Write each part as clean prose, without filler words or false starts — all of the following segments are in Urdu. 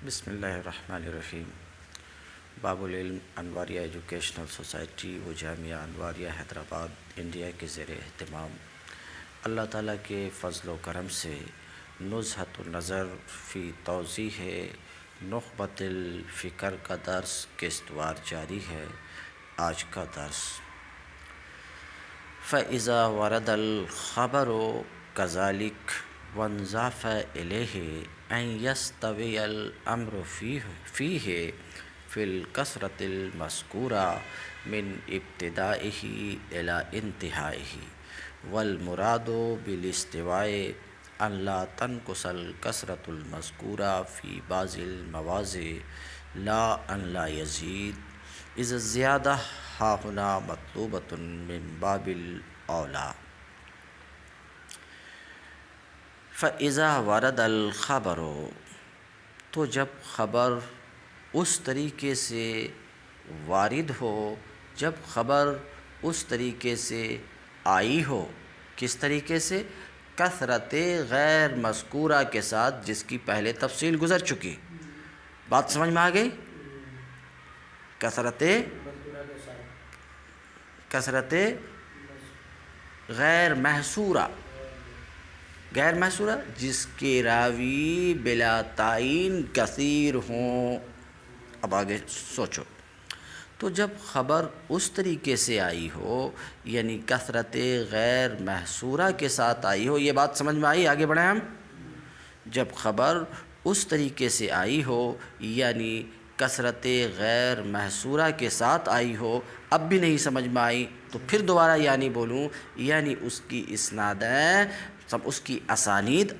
بسم اللہ الرحمن الرحیم۔ باب العلم انواریہ ایجوکیشنل سوسائٹی و جامعہ انواریہ حیدرآباد انڈیا کے زیر اہتمام اللہ تعالیٰ کے فضل و کرم سے نزہۃ النظر فی توضیح نخبۃ الفکر کا درس قسطوار جاری ہے۔ آج کا درس فَإِذَا وَرَدَ الْخَبَرُ كَذَلِكَ وَانْضَافَ إِلَيْهِ أَنْ يَسْتَوِيَ الْأَمْرُ فِيهِ فِي الْكَثْرَةِ الْمَذْكُورَةِ مِنْ ابْتِدَائِهِ إِلَى انتهائِهِ وَالْمُرَادُ بِالِاسْتِوَاءِ أَنْ لَا تَنْقُصَ الْكَثْرَةُ الْمَذْكُورَةُ فِي بَعْضِ الْمَوَاضِعِ لَا أَنْ لَا يَزِيدَ إِذَا الزِّيَادَةُ هَاهُنَا مَطْلُوبَةٌ مِنْ بَابِ الْأَوْلَى۔ فَإِذَا وَرَدَ الْخَبَرُ، تو جب خبر اس طریقے سے وارد ہو، جب خبر اس طریقے سے آئی ہو، کس طریقے سے؟ کثرت غیر مذکورہ کے ساتھ، جس کی پہلے تفصیل گزر چکی۔ بات سمجھ میں آ گئی؟ کثرت غیر محصورہ، غیر محصورہ جس کے راوی بلا تعین کثیر ہوں۔ اب آگے سوچو، تو جب خبر اس طریقے سے آئی ہو، یعنی کثرت غیر محصورہ کے ساتھ آئی ہو، یہ بات سمجھ میں آئی؟ آگے بڑھیں ہم۔ جب خبر اس طریقے سے آئی ہو، یعنی کثرت غیر محصورہ کے ساتھ آئی ہو، اب بھی نہیں سمجھ میں آئی تو پھر دوبارہ یعنی بولوں، یعنی اس کی اسنادیں سب، اس کی اسانید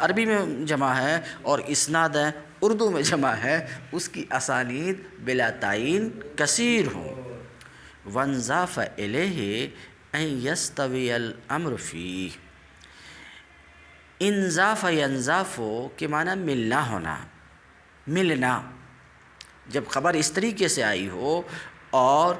عربی میں جمع ہے اور اسنادیں اردو میں جمع ہے، اس کی اسانید بلا تعین کثیر ہوں۔ وانضاف الیہ ان یستوی الامر فیہ، انضاف ینضاف کے معنی ملنا ہونا، ملنا۔ جب خبر اس طریقے سے آئی ہو اور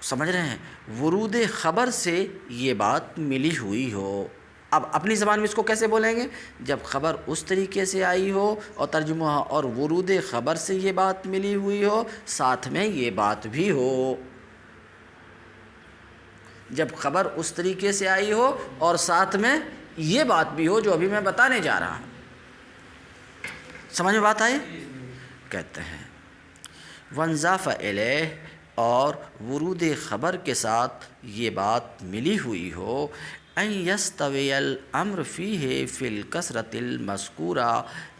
سمجھ رہے ہیں ورود خبر سے یہ بات ملی ہوئی ہو، اب اپنی زبان میں اس کو کیسے بولیں گے؟ جب خبر اس طریقے سے آئی ہو اور ترجمہ اور ورود خبر سے یہ بات ملی ہوئی ہو، ساتھ میں یہ بات بھی ہو۔ جب خبر اس طریقے سے آئی ہو اور ساتھ میں یہ بات بھی ہو جو ابھی میں بتانے جا رہا ہوں۔ سمجھ میں بات آئی؟ کہتے ہیں وانضاف الیہ، اور ورود خبر کے ساتھ یہ بات ملی ہوئی ہو، ان یستوی الامر فیہ فی الکثرۃ المذکورہ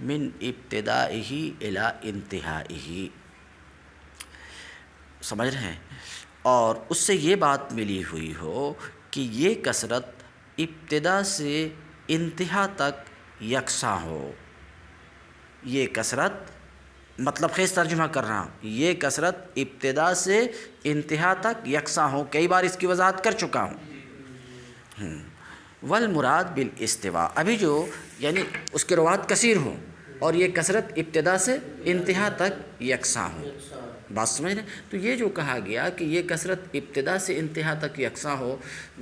من ابتدائہ الی انتہائہ، سمجھ رہے ہیں، اور اس سے یہ بات ملی ہوئی ہو کہ یہ کثرت ابتدا سے انتہا تک یکساں ہو۔ یہ کثرت، مطلب خیز ترجمہ کر رہا ہوں، یہ کثرت ابتدا سے انتہا تک یکساں ہو۔ کئی بار اس کی وضاحت کر چکا ہوں۔ والمراد بالاستواء، ابھی جو یعنی اس کے روات کثیر ہوں اور یہ کثرت ابتدا سے انتہا تک یکساں ہو۔ بات سمجھ رہے ہیں؟ تو یہ جو کہا گیا کہ یہ کثرت ابتدا سے انتہا تک یکساں ہو،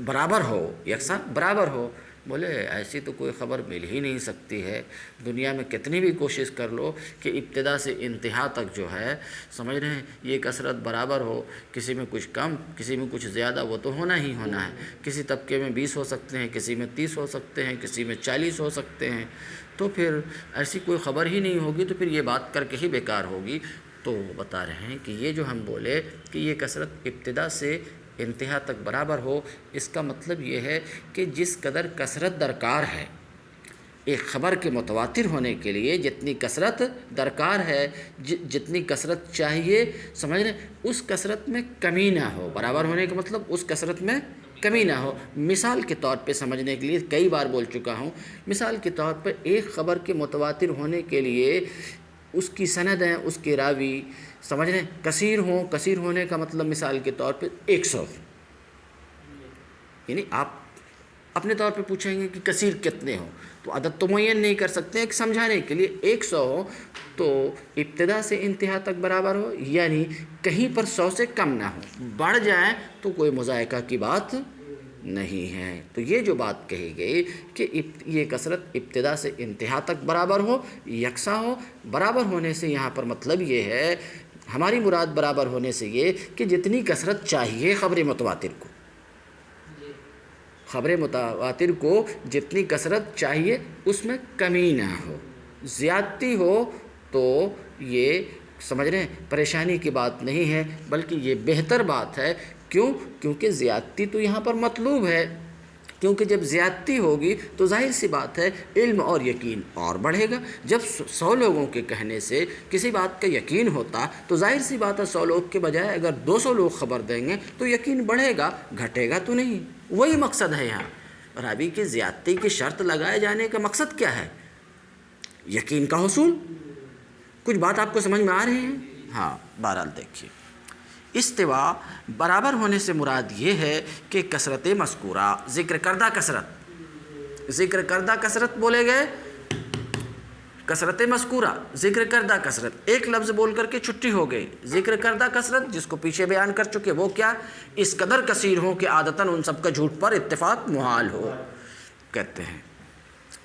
برابر ہو، یکساں برابر ہو، بولے ایسی تو کوئی خبر مل ہی نہیں سکتی ہے، دنیا میں کتنی بھی کوشش کر لو کہ ابتدا سے انتہا تک جو ہے، سمجھ رہے ہیں، یہ کثرت برابر ہو، کسی میں کچھ کم، کسی میں کچھ زیادہ، وہ تو ہونا ہی ہونا ہے۔ کسی طبقے میں 20 ہو سکتے ہیں، کسی میں 30 ہو سکتے ہیں، کسی میں 40 ہو سکتے ہیں، تو پھر ایسی کوئی خبر ہی نہیں ہوگی، تو پھر یہ بات کر کے ہی بیکار ہوگی۔ تو بتا رہے ہیں کہ یہ جو ہم بولے کہ یہ کثرت ابتدا سے انتہا تک برابر ہو، اس کا مطلب یہ ہے کہ جس قدر کثرت درکار ہے ایک خبر کے متواتر ہونے کے لیے، جتنی کثرت درکار ہے، جتنی کثرت چاہیے، سمجھ رہے ہیں، اس کثرت میں کمی نہ ہو۔ برابر ہونے کا مطلب اس کثرت میں کمی نہ ہو۔ مثال کے طور پہ سمجھنے کے لیے کئی بار بول چکا ہوں، مثال کے طور پر ایک خبر کے متواتر ہونے کے لیے اس کی سند ہیں، اس کے راوی، سمجھ رہے ہیں، کثیر ہوں۔ کثیر ہونے کا مطلب مثال کے طور پہ 100، یعنی آپ اپنے طور پہ پوچھیں گے کہ کثیر کتنے ہوں، تو عدد تو معین نہیں کر سکتے ہیں، کہ سمجھانے کے لیے 100 ہو تو ابتدا سے انتہا تک برابر ہو، یعنی کہیں پر 100 سے کم نہ ہو، بڑھ جائیں تو کوئی مضائقہ کی بات نہیں ہے۔ تو یہ جو بات کہی گئی کہ یہ کثرت ابتدا سے انتہا تک برابر ہو، یکساں ہو، برابر ہونے سے یہاں پر مطلب یہ ہے، ہماری مراد برابر ہونے سے یہ کہ جتنی کثرت چاہیے خبر متواتر کو، خبر متواتر کو جتنی کثرت چاہیے اس میں کمی نہ ہو، زیادتی ہو تو یہ سمجھ رہے ہیں پریشانی کی بات نہیں ہے، بلکہ یہ بہتر بات ہے۔ کیوں؟ کیونکہ زیادتی تو یہاں پر مطلوب ہے، کیونکہ جب زیادتی ہوگی تو ظاہر سی بات ہے علم اور یقین اور بڑھے گا۔ جب 100 لوگوں کے کہنے سے کسی بات کا یقین ہوتا تو ظاہر سی بات ہے 100 لوگ کے بجائے اگر 200 لوگ خبر دیں گے تو یقین بڑھے گا، گھٹے گا تو نہیں۔ وہی مقصد ہے یہاں راوی کی زیادتی کی شرط لگائے جانے کا مقصد کیا ہے؟ یقین کا حصول۔ کچھ بات آپ کو سمجھ میں آ رہی ہے؟ ہاں، بہرحال دیکھیے، استوا برابر ہونے سے مراد یہ ہے کہ کثرت مذکورہ، ذکر کردہ کثرت بولے گئے، کثرت مذکورہ ذکر کردہ کثرت، ایک لفظ بول کر کے چھٹی ہو گئی، ذکر کردہ کثرت جس کو پیچھے بیان کر چکے، وہ کیا؟ اس قدر کثیر ہو کہ عادتاً ان سب کا جھوٹ پر اتفاق محال ہو۔ کہتے ہیں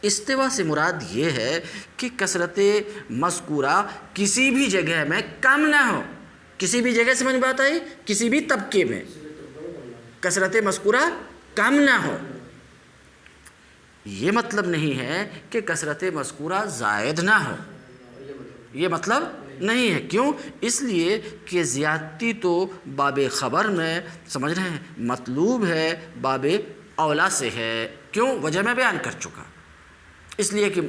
استوا سے مراد یہ ہے کہ کثرت مذکورہ کسی بھی جگہ میں کم نہ ہو، کسی بھی جگہ سمجھ بات آئی، کسی بھی طبقے میں کثرت مذکورہ کم نہ ہو۔ یہ مطلب نہیں ہے کہ کثرت مذکورہ زائد نہ ہو، یہ مطلب نہیں ہے۔ کیوں؟ اس لیے کہ زیادتی تو باب خبر میں سمجھ رہے ہیں مطلوب ہے، باب اولا سے ہے۔ کیوں؟ وجہ میں بیان کر چکا، اس لیے کہ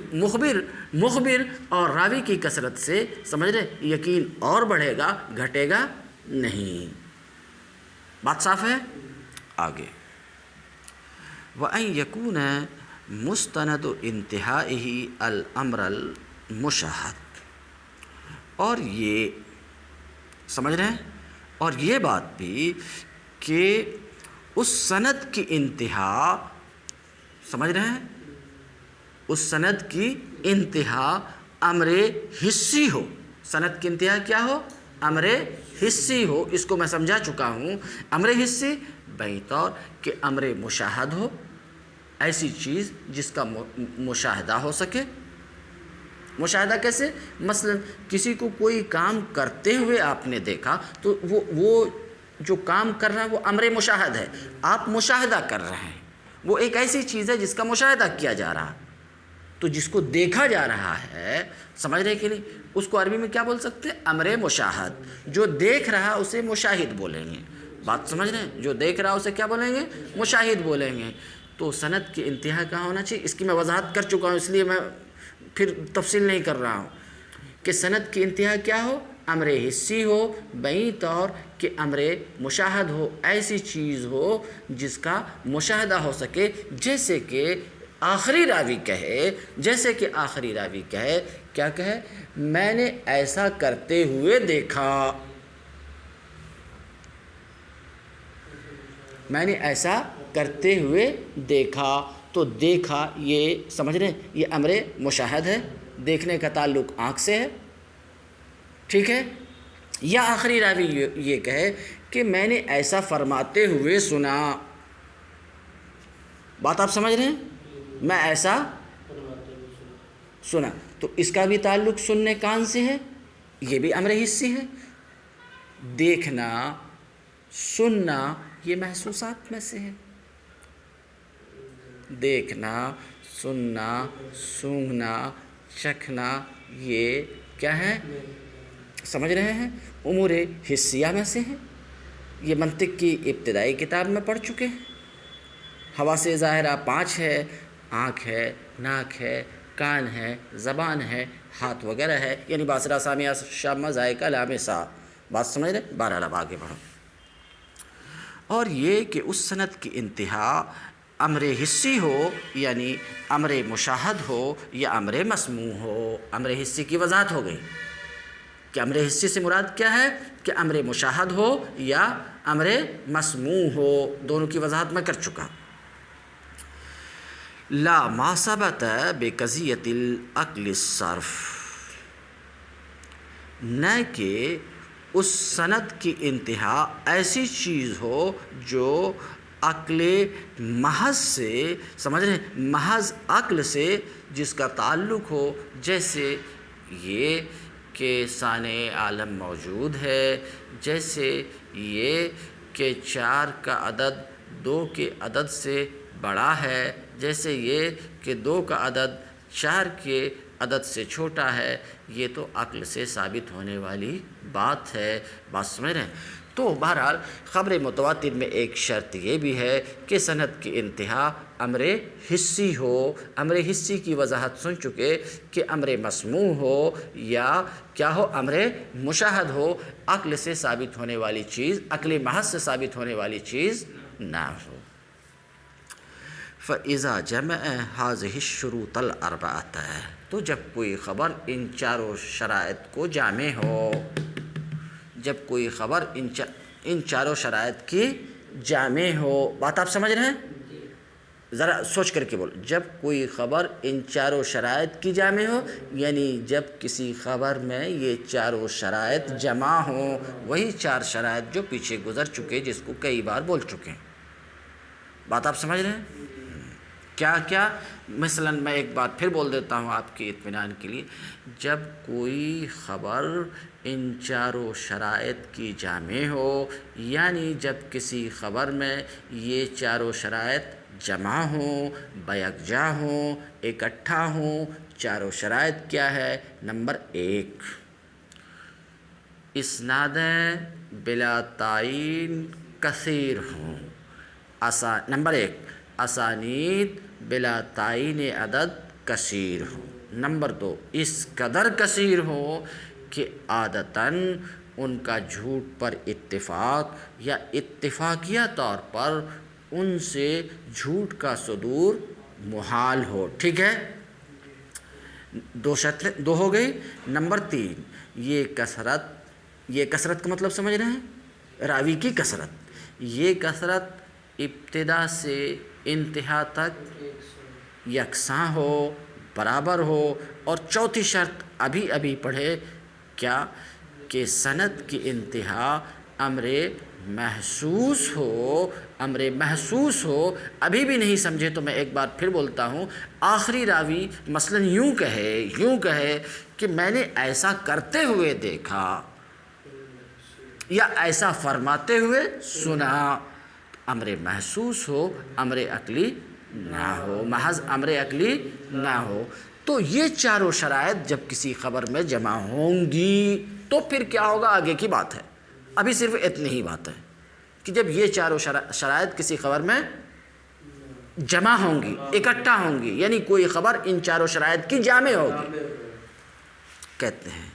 مخبر اور راوی کی کثرت سے سمجھ رہے یقین اور بڑھے گا، گھٹے گا نہیں۔ بات صاف ہے؟ آگے وَأَن يَكُونَ مُسْتَنَدُ انتہائِهِ الْأَمْرَ الْمُشَاهَدُ، اور یہ سمجھ رہے ہیں، اور یہ بات بھی کہ اس سند کی انتہا سمجھ رہے ہیں، اس سند کی انتہا امر حسی ہو۔ سند کی انتہا کیا ہو؟ امر حسی ہو۔ اس کو میں سمجھا چکا ہوں۔ امر حسی بہی طور کہ امر مشاہد ہو، ایسی چیز جس کا مشاہدہ ہو سکے۔ مشاہدہ کیسے؟ مثلا کسی کو کوئی کام کرتے ہوئے آپ نے دیکھا تو وہ جو کام کر رہا ہے وہ امر مشاہد ہے، آپ مشاہدہ کر رہے ہیں، وہ ایک ایسی چیز ہے جس کا مشاہدہ کیا جا رہا ہے۔ تو جس کو دیکھا جا رہا ہے، سمجھ رہے کہ نہیں، اس کو عربی میں کیا بول سکتے ہیں؟ امر مشاہد۔ جو دیکھ رہا اسے مشاہد بولیں گے۔ بات سمجھ رہے ہیں؟ جو دیکھ رہا اسے کیا بولیں گے؟ مشاہد بولیں گے۔ تو سند کی انتہا کہاں ہونا چاہیے؟ اس کی میں وضاحت کر چکا ہوں، اس لیے میں پھر تفصیل نہیں کر رہا ہوں کہ سند کی انتہا کیا ہو؟ امر حسی ہو، بہی طور کہ امر مشاہد ہو، ایسی چیز ہو جس کا مشاہدہ ہو سکے، جیسے کہ آخری راوی کہے، کیا کہے؟ میں نے ایسا کرتے ہوئے دیکھا، میں نے ایسا کرتے ہوئے دیکھا۔ تو دیکھا یہ سمجھ رہے ہیں یہ امر مشاہد ہے، دیکھنے کا تعلق آنکھ سے ہے، ٹھیک ہے؟ یا آخری راوی یہ کہے کہ میں نے ایسا فرماتے ہوئے سنا۔ بات آپ سمجھ رہے ہیں؟ میں ایسا سنا، تو اس کا بھی تعلق سننے کان سے ہے، یہ بھی امر حسی ہے۔ دیکھنا، سننا یہ محسوسات میں سے ہے۔ دیکھنا، سننا، سونگھنا، چکھنا یہ کیا ہے؟ سمجھ رہے ہیں؟ امور حسیہ میں سے ہیں۔ یہ منطق کی ابتدائی کتاب میں پڑھ چکے ہیں۔ حواس ظاہرہ 5 ہے، آنکھ ہے، ناک ہے، کان ہے، زبان ہے، ہاتھ وغیرہ ہے، یعنی باصرہ، سامعہ، شامہ، ذائقہ، لامسہ۔ بات سمجھ رہے؟ بہرحال اب آگے بڑھو۔ اور یہ کہ اس سند کی انتہا امر حسی ہو، یعنی امر مشاہد ہو یا امر مسموع ہو۔ امر حسی کی وضاحت ہو گئی کہ امر حسی سے مراد کیا ہے، کہ امر مشاہد ہو یا امر مسموع ہو، دونوں کی وضاحت میں کر چکا۔ لا ما ثبت بقضیۃ العقل الصرف، نہ کہ اس سند کی انتہا ایسی چیز ہو جو عقل محض سے، سمجھ رہے ہیں، محض عقل سے جس کا تعلق ہو، جیسے یہ کہ صانع عالم موجود ہے، جیسے یہ کہ 4 کا عدد 2 کے عدد سے بڑا ہے، جیسے یہ کہ 2 کا عدد 4 کے عدد سے چھوٹا ہے، یہ تو عقل سے ثابت ہونے والی بات ہے۔ بات سمجھ رہے ہیں؟ تو بہرحال خبر متواتر میں ایک شرط یہ بھی ہے کہ سند کی انتہا امر حسی ہو۔ امر حسی کی وضاحت سن چکے کہ امر مسموع ہو یا کیا ہو، امر مشاہد ہو، عقل سے ثابت ہونے والی چیز، عقل محض سے ثابت ہونے والی چیز نہ ہو۔ فَإِذَا جَمَعَ هَذِهِ الشُّرُوطَ الْأَرْبَعَةَ، تو جب کوئی خبر ان 4 شرائط کو جامع ہو، جب کوئی خبر ان 4 شرائط کی جامع ہو، بات آپ سمجھ رہے ہیں؟ ذرا سوچ کر کے بول، جب کوئی خبر ان 4 شرائط کی جامع ہو، یعنی جب کسی خبر میں یہ 4 شرائط جمع ہوں، وہی 4 شرائط جو پیچھے گزر چکے، جس کو کئی بار بول چکے ہیں۔ بات آپ سمجھ رہے ہیں؟ کیا کیا؟ مثلا میں ایک بات پھر بول دیتا ہوں آپ کے اطمینان کے لیے، جب کوئی خبر ان 4 شرائط کی جامع ہو، یعنی جب کسی خبر میں یہ 4 شرائط جمع ہوں، بیکجا ہوں، اکٹھا ہوں۔ 4 شرائط کیا ہے؟ نمبر 1، اسنادیں بلا تعین کثیر ہوں۔ نمبر 1، اسانید بلا تعین عدد کثیر ہوں۔ نمبر 2، اس قدر کثیر ہو کہ عادتاً ان کا جھوٹ پر اتفاق یا اتفاقیہ طور پر ان سے جھوٹ کا صدور محال ہو۔ ٹھیک ہے، 2 شرطیں 2 ہو گئی۔ نمبر 3، یہ کثرت کا مطلب سمجھ رہے ہیں؟ راوی کی کثرت، یہ کثرت ابتدا سے انتہا تک یکساں ہو، برابر ہو۔ اور چوتھی شرط ابھی پڑھے، کیا کہ سند کی انتہا امر محسوس ہو۔ امر محسوس ہو، ابھی بھی نہیں سمجھے تو میں ایک بار پھر بولتا ہوں، آخری راوی مثلا یوں کہے کہ میں نے ایسا کرتے ہوئے دیکھا یا ایسا فرماتے ہوئے سنا، امر محسوس ہو، امر عقلی نہ ہو، محض امر عقلی نہ ہو۔ تو یہ 4 شرائط جب کسی خبر میں جمع ہوں گی تو پھر کیا ہوگا، آگے کی بات ہے۔ ابھی صرف اتنی ہی بات ہے کہ جب یہ 4 شرائط کسی خبر میں جمع ہوں گی، اکٹھا ہوں گی، یعنی کوئی خبر ان 4 شرائط کی جامع ہوگی، کہتے ہیں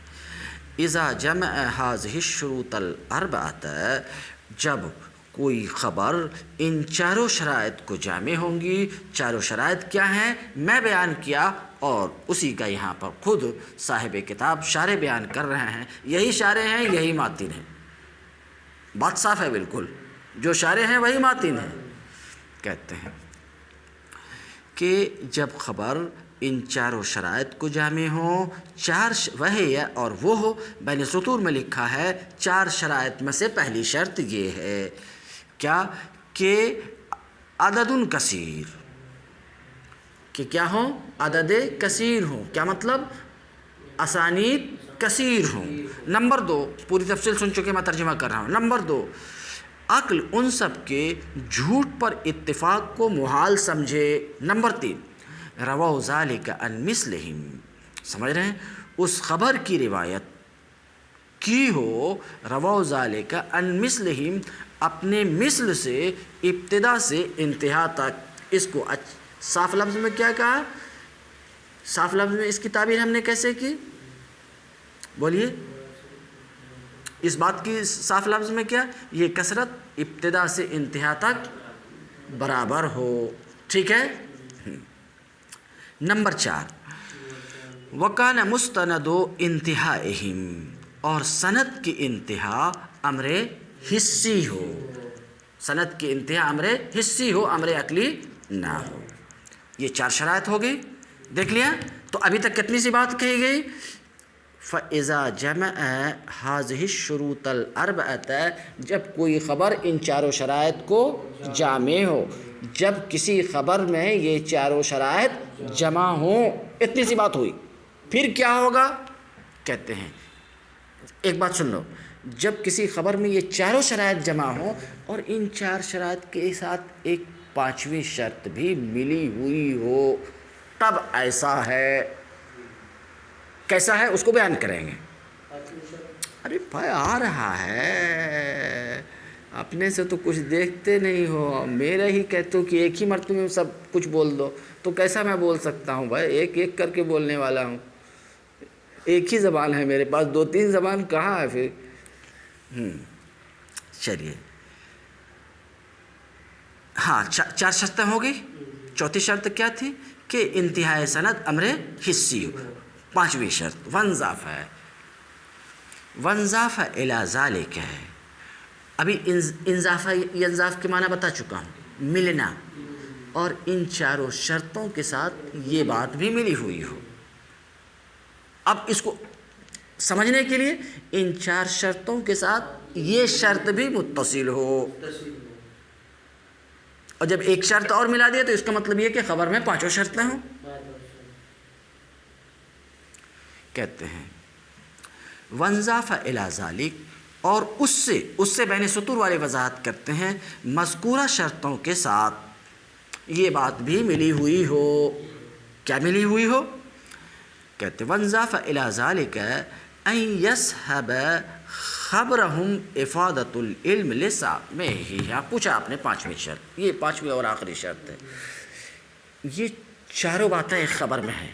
اذا جمع هذه الشروط الاربعة، جب کوئی خبر ان 4 شرائط کو جامع ہوں گی۔ 4 شرائط کیا ہیں میں بیان کیا، اور اسی کا یہاں پر خود صاحب کتاب شارح بیان کر رہے ہیں۔ یہی شارح ہیں، یہی ماتن ہیں، بات صاف ہے بالکل، جو شارح ہیں وہی ماتن ہیں۔ کہتے ہیں کہ جب خبر ان 4 شرائط کو جامع ہوں، 4 وہی ہے اور وہ ہو، بین سطور میں لکھا ہے 4 شرائط میں سے پہلی شرط یہ ہے کیا کہ عدد کثیر، کہ کیا ہوں، عدد کثیر ہوں۔ کیا مطلب؟ اسانید کثیر ہوں۔ نمبر 2، پوری تفصیل سن چکے، میں ترجمہ کر رہا ہوں۔ نمبر 2، عقل ان سب کے جھوٹ پر اتفاق کو محال سمجھے۔ نمبر 3، رواؤ ذالک عن مثلہم، سمجھ رہے ہیں، اس خبر کی روایت کی ہو، رواؤ ذالک عن مثلہم، اپنے مثل سے ابتدا سے انتہا تک۔ اس کو صاف لفظ میں کیا کہا؟ صاف لفظ میں اس کی تعبیر ہم نے کیسے کی؟ بولیے، اس بات کی صاف لفظ میں کیا؟ یہ کثرت ابتدا سے انتہا تک برابر ہو۔ ٹھیک ہے۔ نمبر 4، وَكَانَ مُسْتَنَدُ انتہائِهِمْ، اور سند کی انتہا امر حسی ہو۔ سند کی انتہا امر حسی ہو، امر عقلی نہ ہو۔ یہ 4 شرائط ہو گئی، دیکھ لیا؟ تو ابھی تک کتنی سی بات کہی گئی؟ فَإِذَا جَمَعَ هَذِهِ الشُّرُوطَ الْأَرْبَعَةَ، جب کوئی خبر ان چاروں شرائط کو جامع ہو، جب کسی خبر میں یہ چاروں شرائط جمع ہوں، اتنی سی بات ہوئی، پھر کیا ہوگا؟ کہتے ہیں ایک بات سن لو، جب کسی خبر میں یہ چاروں شرائط جمع ہوں اور ان چار شرائط کے ساتھ ایک پانچویں شرط بھی ملی ہوئی ہو، تب ایسا ہے۔ کیسا ہے اس کو بیان کریں گے۔ ارے بھائی آ رہا ہے، اپنے سے تو کچھ دیکھتے نہیں ہو، میرا ہی کہتے ہو کہ ایک ہی مرتبہ میں سب کچھ بول دو، تو کیسا میں بول سکتا ہوں بھائی؟ ایک ایک کر کے بولنے والا ہوں، ایک ہی زبان ہے میرے پاس، دو تین زبان کہاں ہے پھر؟ چلیے، ہاں چار شرطیں ہو گئی۔ چوتھی شرط کیا تھی؟ کہ انتہائی سند امر حسی ہو۔ پانچویں شرط وانضاف ہے، وانضاف الی ذالک ہے۔ ابھی انضاف ینضاف کے معنی بتا چکا ہوں، ملنا، اور ان چاروں شرطوں کے ساتھ یہ بات بھی ملی ہوئی ہو۔ اب اس کو سمجھنے کے لیے ان چار شرطوں کے ساتھ یہ شرط بھی متصل ہو، اور جب ایک شرط اور ملا دیا تو اس کا مطلب یہ کہ خبر میں پانچوں شرطیں ہوں۔ کہتے ہیں وانضاف الی ذالک، اور اس سے بین سطور والے وضاحت کرتے ہیں، مذکورہ شرطوں کے ساتھ یہ بات بھی ملی ہوئی ہو۔ کیا ملی ہوئی ہو؟ کہتے وانضاف الی ذالک ان یصحب خبرہم افادۃ العلم لسامعہ۔ یہاں پوچھا آپ نے پانچویں شرط، یہ پانچویں اور آخری شرط ہے۔ یہ چاروں باتیں ایک خبر میں ہیں،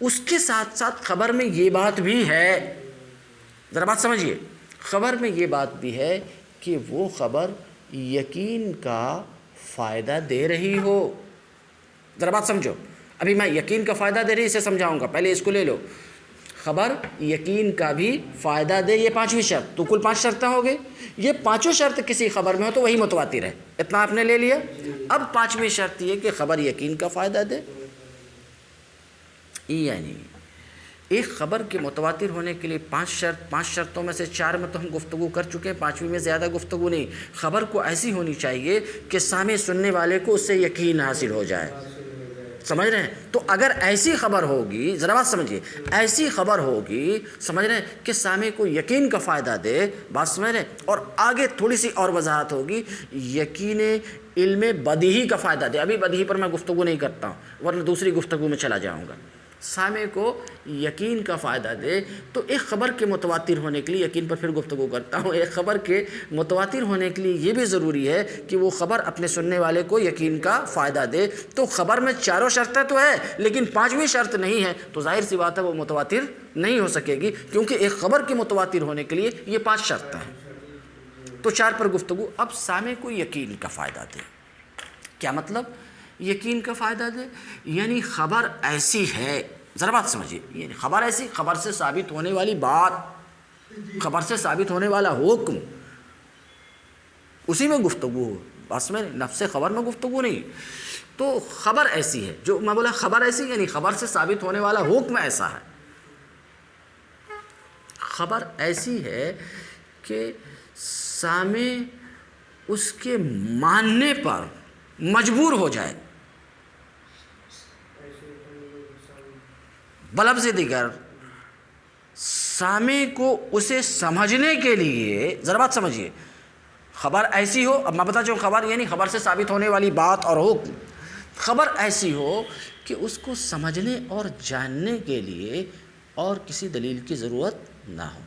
اس کے ساتھ ساتھ خبر میں یہ بات بھی ہے، ذرا بات سمجھیے، خبر میں یہ بات بھی ہے کہ وہ خبر یقین کا فائدہ دے رہی ہو۔ ذرا بات سمجھو، ابھی میں یقین کا فائدہ دے رہی اسے سمجھاؤں گا، پہلے اس کو لے لو۔ خبر یقین کا بھی فائدہ دے، یہ پانچویں شرط، تو کل 5 شرطیں ہو گئی۔ یہ پانچوں شرط کسی خبر میں ہو تو وہی متواتر ہے، اتنا آپ نے لے لیا۔ اب پانچویں شرط یہ کہ خبر یقین کا فائدہ دے، یعنی ایک خبر کے متواتر ہونے کے لیے 5 شرطوں میں سے 4 میں تو ہم گفتگو کر چکے ہیں، 5ویں میں زیادہ گفتگو نہیں۔ خبر کو ایسی ہونی چاہیے کہ سامع سننے والے کو اس سے یقین حاصل ہو جائے، سمجھ رہے ہیں؟ تو اگر ایسی خبر ہوگی، ذرا بات سمجھیے، ایسی خبر ہوگی، سمجھ رہے ہیں، کہ سامع کو یقین کا فائدہ دے، بات سمجھ رہے ہیں، اور آگے تھوڑی سی اور وضاحت ہوگی، یقین علم بدیہی کا فائدہ دے۔ ابھی بدیہی پر میں گفتگو نہیں کرتا ہوں ورنہ دوسری گفتگو میں چلا جاؤں گا۔ سامع کو یقین کا فائدہ دے، تو ایک خبر کے متواتر ہونے کے لیے، یقین پر پھر گفتگو کرتا ہوں، ایک خبر کے متواتر ہونے کے لیے یہ بھی ضروری ہے کہ وہ خبر اپنے سننے والے کو یقین کا فائدہ دے۔ تو خبر میں چاروں شرطیں تو ہے لیکن 5ویں شرط نہیں ہے، تو ظاہر سی بات ہے وہ متواتر نہیں ہو سکے گی، کیونکہ ایک خبر کے متواتر ہونے کے لیے یہ 5 شرطیں ہیں۔ تو 4 پر گفتگو۔ اب سامع کو یقین کا فائدہ دے، کیا مطلب؟ یقین کا فائدہ دے یعنی خبر ایسی ہے، ذرا بات سمجھیے، یعنی خبر ایسی، خبر سے ثابت ہونے والی بات، خبر سے ثابت ہونے والا حکم، اسی میں گفتگو ہو، بس میں نفس خبر میں گفتگو نہیں۔ تو خبر ایسی ہے، جو میں بولا خبر ایسی یعنی خبر سے ثابت ہونے والا حکم ایسا ہے، خبر ایسی ہے کہ سامع اس کے ماننے پر مجبور ہو جائے، بلفظ دیگر سامع کو اسے سمجھنے کے لیے، ذرا بات سمجھیے، خبر ایسی ہو، اب میں بتا چاہوں خبر یعنی خبر سے ثابت ہونے والی بات اور حکم، خبر ایسی ہو کہ اس کو سمجھنے اور جاننے کے لیے اور کسی دلیل کی ضرورت نہ ہو۔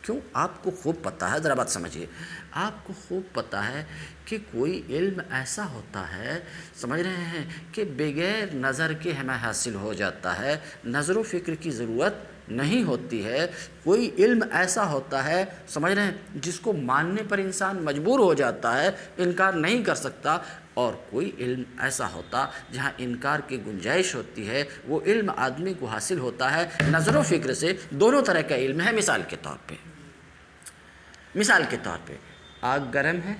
کیوں؟ آپ کو خوب پتہ ہے، ذرا بات سمجھیے، آپ کو خوب پتہ ہے کہ کوئی علم ایسا ہوتا ہے، سمجھ رہے ہیں، کہ بغیر نظر کے ہمیں حاصل ہو جاتا ہے، نظر و فکر کی ضرورت نہیں ہوتی ہے۔ کوئی علم ایسا ہوتا ہے، سمجھ رہے ہیں، جس کو ماننے پر انسان مجبور ہو جاتا ہے، انکار نہیں کر سکتا، اور کوئی علم ایسا ہوتا جہاں انکار کی گنجائش ہوتی ہے، وہ علم آدمی کو حاصل ہوتا ہے نظر و فکر سے۔ دونوں طرح کا علم ہے۔ مثال کے طور پہ آگ گرم ہے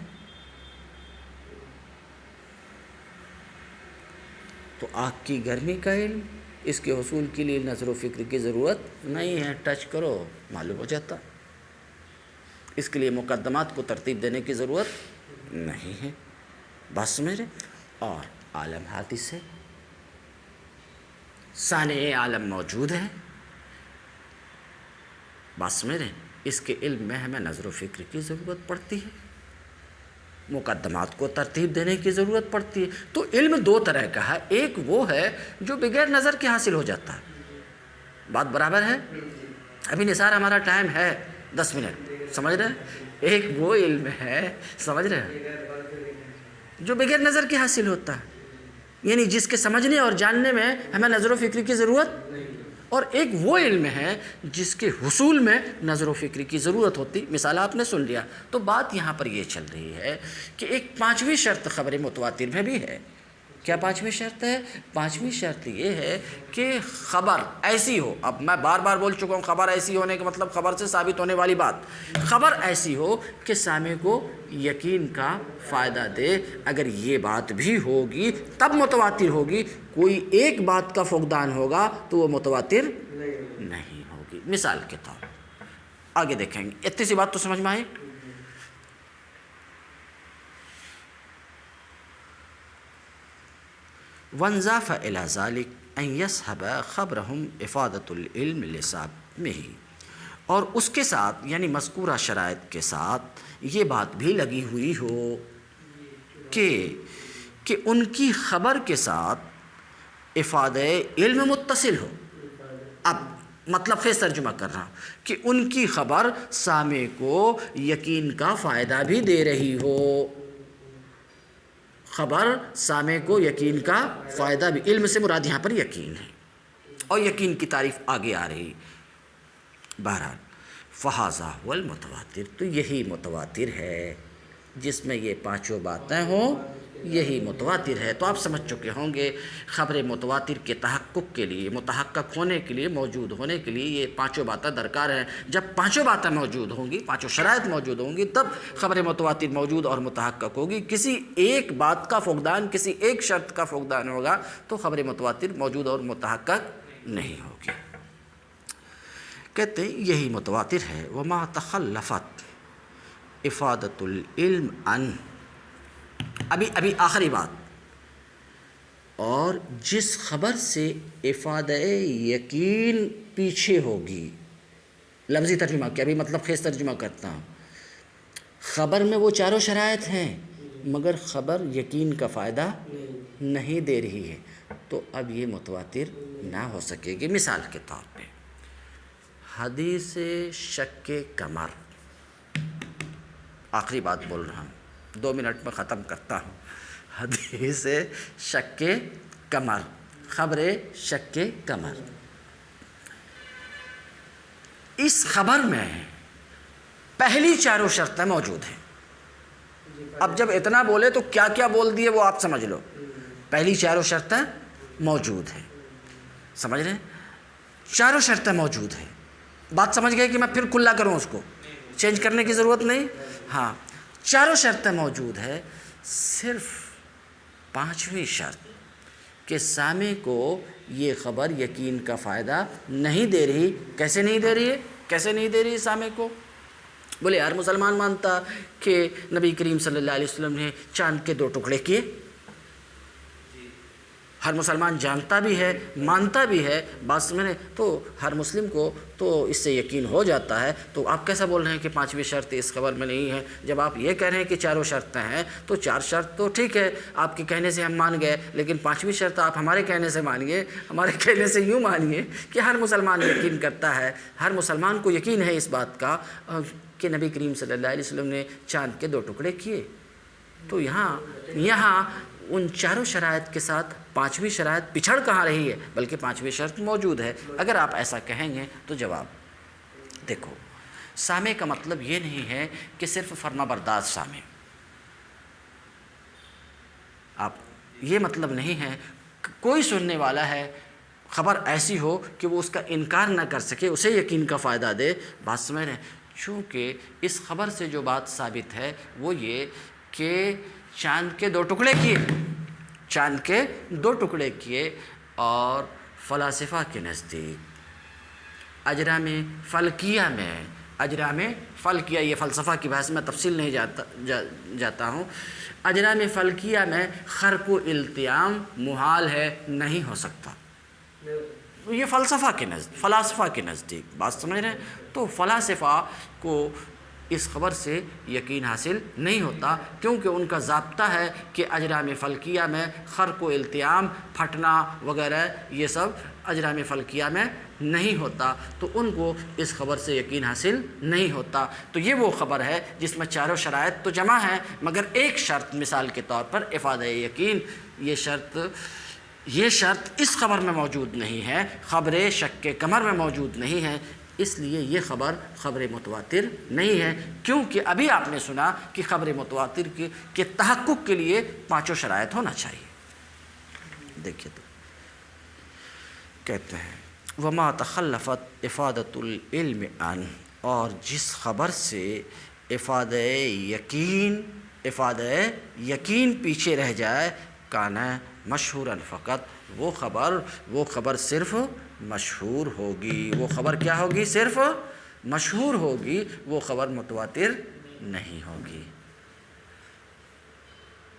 تو آگ کی گرمی کا علم، اس کے حصول کے لیے نظر و فکر کی ضرورت نہیں ہے، ٹچ کرو معلوم ہو جاتا، اس کے لیے مقدمات کو ترتیب دینے کی ضرورت نہیں ہے، بس میرے اور عالم حادث ہے، صانع عالم موجود ہے، بس میرے اس کے علم میں ہمیں نظر و فکر کی ضرورت پڑتی ہے، مقدمات کو ترتیب دینے کی ضرورت پڑتی ہے۔ تو علم دو طرح کا ہے، ایک وہ ہے جو بغیر نظر کے حاصل ہو جاتا ہے، بات برابر ہے؟ ابھی نثار ہمارا ٹائم ہے 10 منٹ، سمجھ رہے ہیں؟ ایک وہ علم ہے، سمجھ رہے ہیں، جو بغیر نظر کے حاصل ہوتا ہے، یعنی جس کے سمجھنے اور جاننے میں ہمیں نظر و فکر کی ضرورت، اور ایک وہ علم ہے جس کے حصول میں نظر و فکر کی ضرورت ہوتی۔ مثال آپ نے سن لیا، تو بات یہاں پر یہ چل رہی ہے کہ ایک پانچویں شرط خبر متواتر میں بھی ہے۔ کیا پانچویں شرط ہے؟ پانچویں شرط یہ ہے کہ خبر ایسی ہو، اب میں بار بار بول چکا ہوں، خبر ایسی ہونے کا مطلب خبر سے ثابت ہونے والی بات، خبر ایسی ہو کہ سامع کو یقین کا فائدہ دے۔ اگر یہ بات بھی ہوگی تب متواتر ہوگی، کوئی ایک بات کا فقدان ہوگا تو وہ متواتر نہیں ہوگی۔ مثال کے طور آگے دیکھیں گے، اتنی سی بات تو سمجھ میں آئی؟ وانضاف الى ذلك ان يصحب خبرهم افادۃ العلم لصاحبہ، اور اس کے ساتھ یعنی مذکورہ شرائط کے ساتھ یہ بات بھی لگی ہوئی ہو کہ ان کی خبر کے ساتھ افادہ علم متصل ہو۔ اب مطلب خیز ترجمہ کر رہا ہوں کہ ان کی خبر سامع کو یقین کا فائدہ بھی دے رہی ہو، خبر سامع کو یقین کا فائدہ بھی، علم سے مراد یہاں پر یقین ہے، اور یقین کی تعریف آگے آ رہی۔ بہرحال فہذا هو المتواتر، تو یہی متواتر ہے، جس میں یہ پانچوں باتیں ہوں، یہی متواتر ہے۔ تو آپ سمجھ چکے ہوں گے خبر متواتر کے تحقق کے لیے، متحقق ہونے کے لیے، موجود ہونے کے لیے یہ پانچوں باتیں درکار ہیں۔ جب پانچوں باتیں موجود ہوں گی، پانچوں شرائط موجود ہوں گی، تب خبر متواتر موجود اور متحقق ہوگی۔ کسی ایک بات کا فقدان، کسی ایک شرط کا فقدان ہوگا تو خبر متواتر موجود اور متحقق نہیں ہوگی۔ کہتے ہیں یہی متواتر ہے۔ وما تخلفت افادۃ العلم عن، ابھی آخری بات، اور جس خبر سے افادہ یقین پیچھے ہوگی، لفظی ترجمہ کیا، ابھی مطلب خیز ترجمہ کرتا ہوں، خبر میں وہ چاروں شرائط ہیں مگر خبر یقین کا فائدہ نہیں دے رہی ہے، تو اب یہ متواتر نہ ہو سکے گی۔ مثال کے طور پہ حدیث شک قمر، آخری بات بول رہا ہوں، 2 منٹ میں ختم کرتا ہوں۔ حدیث شک قمر، خبر شک قمر، اس خبر میں پہلی چاروں شرطیں موجود ہیں۔ اب جب اتنا بولے تو کیا کیا بول دیے وہ آپ سمجھ لو۔ پہلی چاروں شرطیں موجود ہیں، سمجھ رہے ہیں؟ چاروں شرطیں موجود ہیں، بات سمجھ گئے کہ میں پھر کھلا کروں، اس کو چینج کرنے کی ضرورت نہیں۔ ہاں، چاروں شرطیں موجود ہے، صرف پانچویں شرط کہ سامع کو یہ خبر یقین کا فائدہ نہیں دے رہی۔ کیسے نہیں دے رہی ہے؟ کیسے نہیں دے رہی سامع کو؟ بولے ہر مسلمان مانتا کہ نبی کریم صلی اللہ علیہ وسلم نے چاند کے 2 ٹکڑے کیے، ہر مسلمان جانتا بھی ہے، مانتا بھی ہے، بات سمجھے، تو ہر مسلم کو تو اس سے یقین ہو جاتا ہے۔ تو آپ کیسا بول رہے ہیں کہ پانچویں شرط اس خبر میں نہیں ہے؟ جب آپ یہ کہہ رہے ہیں کہ چاروں شرطیں ہیں تو 4 شرط تو ٹھیک ہے، آپ کے کہنے سے ہم مان گئے، لیکن پانچویں شرط آپ ہمارے کہنے سے مانیے، ہمارے کہنے سے یوں مانیے کہ ہر مسلمان یقین کرتا ہے، ہر مسلمان کو یقین ہے اس بات کا کہ نبی کریم صلی اللہ علیہ وسلم نے چاند کے 2 ٹکڑے کیے۔ تو یہاں ان چاروں شرائط کے ساتھ پانچویں شرائط پچھڑ کہاں رہی ہے، بلکہ پانچویں شرط موجود ہے۔ اگر آپ ایسا کہیں گے تو جواب دیکھو، سامع کا مطلب یہ نہیں ہے کہ صرف فرما بردار سامع، آپ یہ مطلب نہیں ہے کوئی سننے والا ہے، خبر ایسی ہو کہ وہ اس کا انکار نہ کر سکے، اسے یقین کا فائدہ دے۔ بات سمجھ رہے ہیں؟ چونکہ اس خبر سے جو بات ثابت ہے وہ یہ کہ چاند کے 2 ٹکڑے کیے، چاند کے 2 ٹکڑے کیے، اور فلاسفہ کے نزدیک اجرام فلکیہ میں، اجرام فلکیہ، یہ فلسفہ کی بحث میں تفصیل نہیں جاتا ہوں، اجرام فلکیہ میں خرق و التیام محال ہے، نہیں ہو سکتا. یہ فلسفہ کے نزدیک بات سمجھ رہے ہیں. تو فلاسفہ کو اس خبر سے یقین حاصل نہیں ہوتا، کیونکہ ان کا ضابطہ ہے کہ اجرام فلکیہ میں خرق و التیام، پھٹنا وغیرہ یہ سب اجرام فلکیہ میں نہیں ہوتا، تو ان کو اس خبر سے یقین حاصل نہیں ہوتا. تو یہ وہ خبر ہے جس میں چاروں شرائط تو جمع ہیں، مگر ایک شرط مثال کے طور پر افادہ یقین، یہ شرط اس خبر میں موجود نہیں ہے، خبر شک کے کمر میں موجود نہیں ہے، اس لیے یہ خبر متواتر نہیں ہے. کیونکہ ابھی آپ نے سنا کہ خبر متواتر کے تحقق کے لیے 5 شرائط ہونا چاہیے. دیکھیے تو کہتے ہیں وما تخلفت افادۃ العلم عن، اور جس خبر سے افادہ یقین پیچھے رہ جائے، کانا مشہوراً فقط، وہ خبر صرف مشہور ہوگی. وہ خبر کیا ہوگی؟ صرف مشہور ہوگی، وہ خبر متواتر نہیں ہوگی.